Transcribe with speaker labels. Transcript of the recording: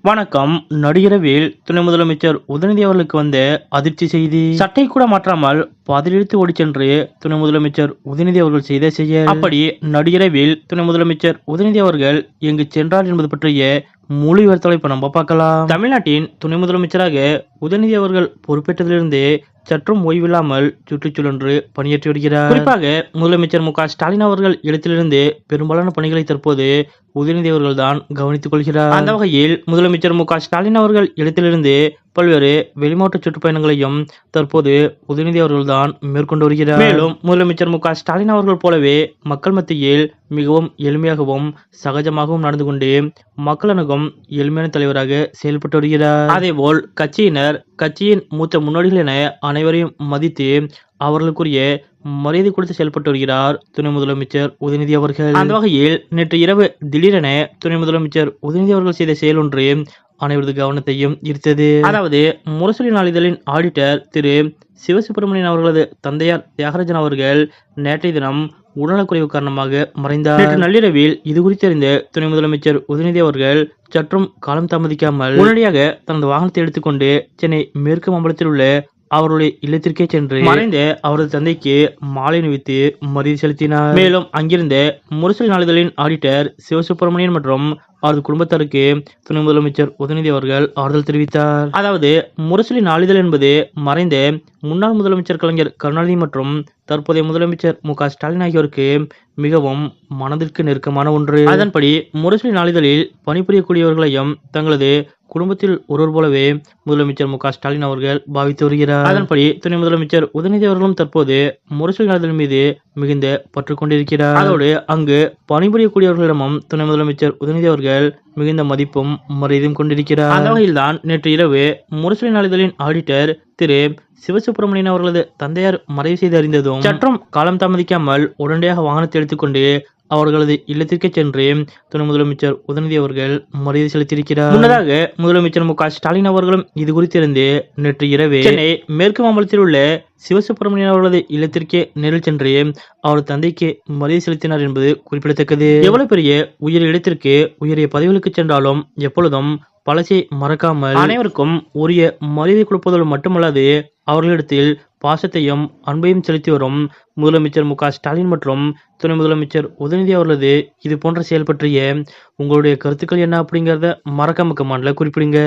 Speaker 1: வணக்கம். நடிகரவில் துணை முதலமைச்சர் உதயநிதி அவர்களுக்கு வந்த அதிர்ச்சி செய்தி. சட்டை கூட மாற்றாமல் பதிலிழுத்து ஓடிச் சென்று துணை முதலமைச்சர் உதயநிதி அவர்கள் செய்த செயல். அப்படி நடிகரவில் துணை முதலமைச்சர் உதயநிதி அவர்கள் எங்கு சென்றார் என்பது பற்றிய முழு விவரத்தை இப்ப நம்ம பார்க்கலாம். தமிழ்நாட்டின் துணை முதலமைச்சராக உதயநிதி அவர்கள் பொறுப்பேற்றதிலிருந்து சற்றும் ஓய்வில்லாமல் சுற்றுச்சூழன்று பணியாற்றி வருகிறார். குறிப்பாக முதலமைச்சர் மு க ஸ்டாலின் அவர்கள் இடத்திலிருந்து பெரும்பாலான பணிகளை தற்போது உதயநிதி அவர்கள் தான் கவனித்துக் கொள்கிறார். அந்த வகையில் முதலமைச்சர் மு க ஸ்டாலின் அவர்கள் இடத்திலிருந்து பல்வேறு வெளிமாவட்ட சுற்றுப்பயணங்களையும் தற்போது உதயநிதி அவர்கள் தான் மேற்கொண்டு வருகிறார். மேலும் முதலமைச்சர் மு க ஸ்டாலின் அவர்கள் போலவே மக்கள் மத்தியில் மிகவும் எளிமையாகவும் சகஜமாகவும் நடந்து கொண்டு மக்கள் அணுகும் எளிமையான தலைவராக செயல்பட்டு வருகிறார். அதேபோல் கட்சியினர் கட்சியின் மூத்த முன்னோடிகள் என அனைவரையும் மதித்து அவர்களுக்குரிய மரியாதை கொடுத்து செயல்பட்டு வருகிறார் துணை முதலமைச்சர் உதயநிதி அவர்கள். அந்த வகையில் நேற்று இரவு திடீரென துணை முதலமைச்சர் உதயநிதி அவர்கள் செய்த செயல் ஒன்று அனைவரது கவனத்தையும் ஈர்த்தது. அதாவது முரசொலி நாளிதழின் ஆடிட்டர் திரு சிவசுப்பிரமணியன் அவர்களது தந்தையார் தியாகராஜன் அவர்கள் நேற்றைய தினம் உடல்நலக்குறைவு காரணமாக மறைந்தார். நேற்று நள்ளிரவில் இது குறித்து அறிந்த துணை முதலமைச்சர் உதயநிதி அவர்கள் சற்றும் காலம் தாமதிக்காமல் உடனடியாக தனது வாகனத்தை எடுத்துக்கொண்டு சென்னை மேற்கு மாம்பலத்தில் உள்ள அவருடைய இல்லத்திற்கே சென்று மறைந்த அவரது தந்தைக்கு மாலை அணிவித்து மரியாதை செலுத்தினார். மேலும் அங்கிருந்த முரசொலி நாளிதழின் ஆடிட்டர் சிவசுப்பிரமணியன் மற்றும் அவரது குடும்பத்தாருக்கு துணை முதலமைச்சர் உதயநிதி அவர்கள் ஆறுதல் தெரிவித்தார். அதாவது முரசொலி நாளிதழ் என்பது மறைந்த முன்னாள் முதலமைச்சர் கலைஞர் கருணாநிதி மற்றும் தற்போதைய முதலமைச்சர் மு க ஸ்டாலின் ஆகியோருக்கு மிகவும் மனதிற்கு நெருக்கமான ஒன்று. அதன்படி முரசொலி நாளிதழில் பணிபுரியக்கூடியவர்களையும் தங்களது குடும்பத்தில் ஒருவர் போலவே முதலமைச்சர் மு க ஸ்டாலின் அவர்கள் பாவித்து வருகிறார். அதன்படி துணை முதலமைச்சர் உதயநிதி அவர்களும் தற்போது முரசொலி நாளிதழ் மீது மிகுந்த பற்று கொண்டிருக்கிறார். அதோடு அங்கு பணிபுரியக்கூடியவர்களிடமும் துணை முதலமைச்சர் உதயநிதி அவர்கள் மிகுந்த மதிப்பும் மரியாதையும் கொண்டிருக்கிறார். அந்த வகையில்தான் நேற்று இரவு முரசொலி நாளிதழின் ஆடிட்டர் திரு சிவசுப்பிரமணியன் அவர்களது தந்தையார் மறைவு செய்து அறிந்ததும் சற்றும் காலம் தாமதிக்காமல் உடனடியாக வாகனத்தை எடுத்துக்கொண்டு அவர்களது இல்லத்திற்கே சென்று துணை முதலமைச்சர் உதயநிதி அவர்கள் மரியாதை செலுத்தியிருக்கிறார். முன்னதாக முதலமைச்சர் மு க ஸ்டாலின் அவர்களும் இது குறித்திருந்து நேற்று இரவு சென்னை மேற்கு மாம்பலத்தில் உள்ள சிவசுப்பிரமணியன் அவர்களது இல்லத்திற்கே நேரில் சென்று அவரது தந்தைக்கு மரியாதை செலுத்தினார் என்பது குறிப்பிடத்தக்கது. எவ்வளவு பெரிய உயர் இடத்திற்கு உயரிய பதவிகளுக்கு சென்றாலும் எப்பொழுதும் பழசை மறக்காமல் அனைவருக்கும் உரிய மரியாதை கொடுப்பதோடு மட்டுமல்லாது அவர்களிடத்தில் பாசத்தையும் அன்பையும் செலுத்தி வரும் முதலமைச்சர் மு க ஸ்டாலின் மற்றும் துணை முதலமைச்சர் உதயநிதி அவர்களது இது போன்ற செயல் பற்றிய உங்களுடைய கருத்துக்கள் என்ன அப்படிங்கிறத மறக்காம கமெண்ட்ல குறிப்பிடுங்க.